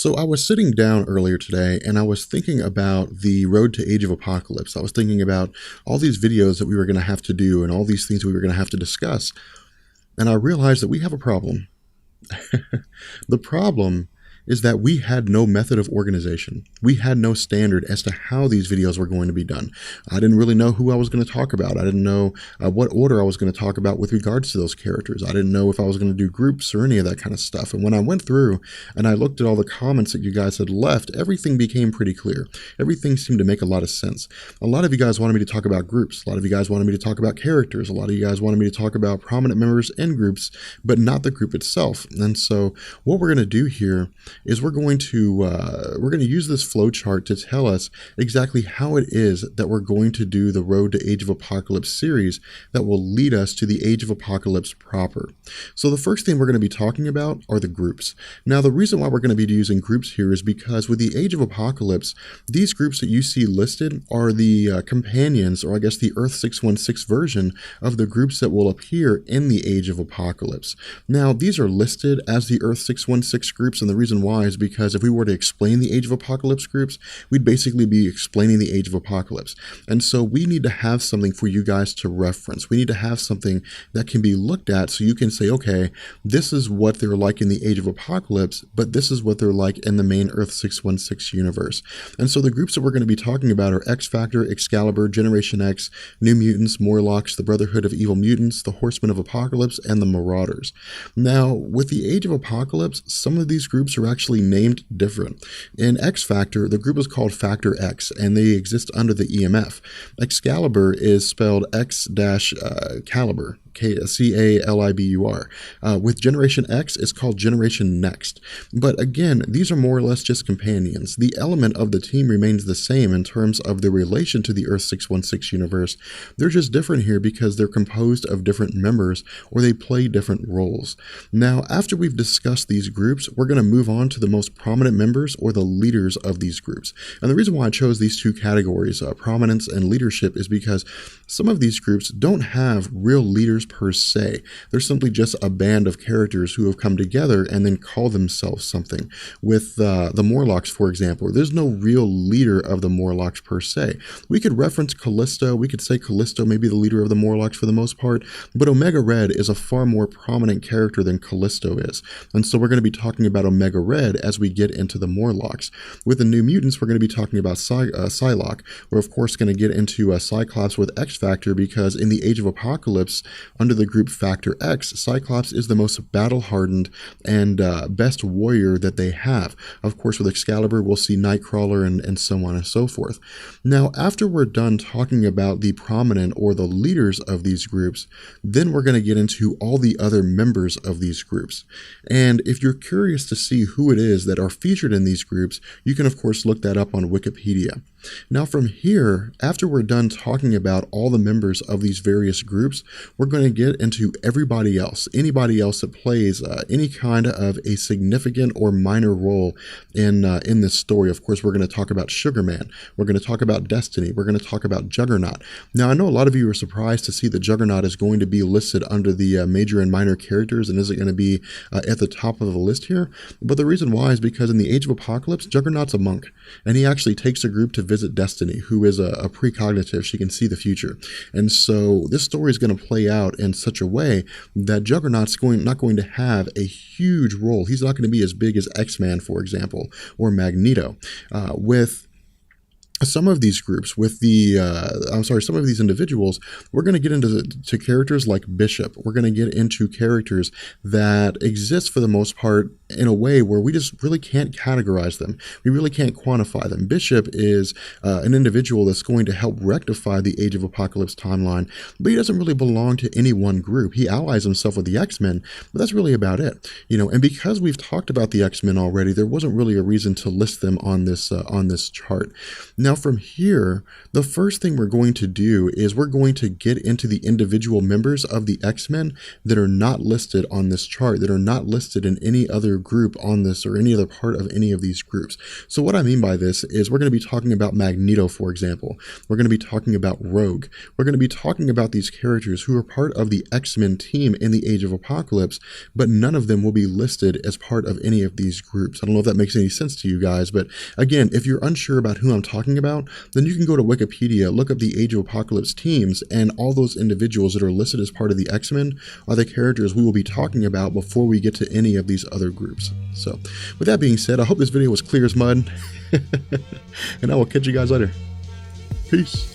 So I was sitting down earlier today and I was thinking about the road to Age of Apocalypse. I was thinking about all these videos that we were going to have to do and all these things we were going to have to discuss. And I realized that we have a problem. The problem is that we had no method of organization. We had no standard as to how these videos were going to be done. I didn't really know who I was going to talk about. I didn't know what order I was going to talk about with regards to those characters. I didn't know if I was going to do groups or any of that kind of stuff. And when I went through and I looked at all the comments that you guys had left, everything became pretty clear. Everything seemed to make a lot of sense. A lot of you guys wanted me to talk about groups. A lot of you guys wanted me to talk about characters. A lot of you guys wanted me to talk about prominent members in groups, but not the group itself. And so what we're going to do here is we're going to use this flow chart to tell us exactly how it is that we're going to do the Road to Age of Apocalypse series that will lead us to the Age of Apocalypse proper. So the first thing we're going to be talking about are the groups. Now, the reason why we're going to be using groups here is because with the Age of Apocalypse, these groups that you see listed are the companions, or I guess the Earth 616 version of the groups that will appear in the Age of Apocalypse. Now, these are listed as the Earth 616 groups, and the reason why is because if we were to explain the Age of Apocalypse groups, we'd basically be explaining the Age of Apocalypse. And so we need to have something for you guys to reference. We need to have something that can be looked at so you can say, okay, this is what they're like in the Age of Apocalypse, but this is what they're like in the main Earth 616 universe. And so the groups that we're going to be talking about are X Factor, Excalibur, Generation X, New Mutants, Morlocks, the Brotherhood of Evil Mutants, the Horsemen of Apocalypse, and the Marauders. Now, with the Age of Apocalypse, some of these groups are actually named different. In X Factor, the group is called Factor X, and they exist under the EMF. Excalibur is spelled X-Calibur, C-A-L-I-B-U-R. With Generation X, it's called Generation Next. But again, these are more or less just companions. The element of the team remains the same in terms of the relation to the Earth 616 universe. They're just different here because they're composed of different members, or they play different roles. Now, after we've discussed these groups, we're going to move on to the most prominent members, or the leaders of these groups. And the reason why I chose these two categories, prominence and leadership, is because some of these groups don't have real leaders per se. They're simply just a band of characters who have come together and then call themselves something. With the Morlocks, for example, there's no real leader of the Morlocks per se. We could reference Callisto. We could say Callisto may be the leader of the Morlocks for the most part, but Omega Red is a far more prominent character than Callisto is. And so we're going to be talking about Omega Red as we get into the Morlocks. With the New Mutants, we're going to be talking about Psylocke. We're of course going to get into Cyclops with X Factor, because in the Age of Apocalypse, under the group Factor X, Cyclops is the most battle-hardened and best warrior that they have. Of course, with Excalibur, we'll see Nightcrawler and so on and so forth. Now, after we're done talking about the prominent or the leaders of these groups, then we're going to get into all the other members of these groups. And if you're curious to see who it is that are featured in these groups, you can of course look that up on Wikipedia. Now from here, after we're done talking about all the members of these various groups, we're going to get into everybody else, anybody else that plays any kind of a significant or minor role in this story. Of course, we're going to talk about Sugar Man. We're going to talk about Destiny. We're going to talk about Juggernaut. Now, I know a lot of you are surprised to see that Juggernaut is going to be listed under the major and minor characters, and isn't going to be at the top of the list here. But the reason why is because in the Age of Apocalypse, Juggernaut's a monk, and he actually takes a group to visit Destiny, who is a precognitive. She can see the future. And so this story is going to play out in such a way that Juggernaut's not going to have a huge role. He's not going to be as big as X-Man, for example, or Magneto. With some of these groups, with some of these individuals, we're going to get into characters like Bishop. We're going to get into characters that exist for the most part in a way where we just really can't categorize them. We really can't quantify them. Bishop is an individual that's going to help rectify the Age of Apocalypse timeline, but he doesn't really belong to any one group. He allies himself with the X-Men, but that's really about it. And because we've talked about the X-Men already, there wasn't really a reason to list them on this chart. Now, Now from here, the first thing we're going to do is we're going to get into the individual members of the X-Men that are not listed on this chart, that are not listed in any other group on this or any other part of any of these groups. So what I mean by this is we're going to be talking about Magneto, for example. We're going to be talking about Rogue. We're going to be talking about these characters who are part of the X-Men team in the Age of Apocalypse, but none of them will be listed as part of any of these groups. I don't know if that makes any sense to you guys, but again, if you're unsure about who I'm talking about, then you can go to Wikipedia, look up the Age of Apocalypse teams, and all those individuals that are listed as part of the X-Men are the characters we will be talking about before we get to any of these other groups. So with that being said, I hope this video was clear as mud, and I will catch you guys later. Peace.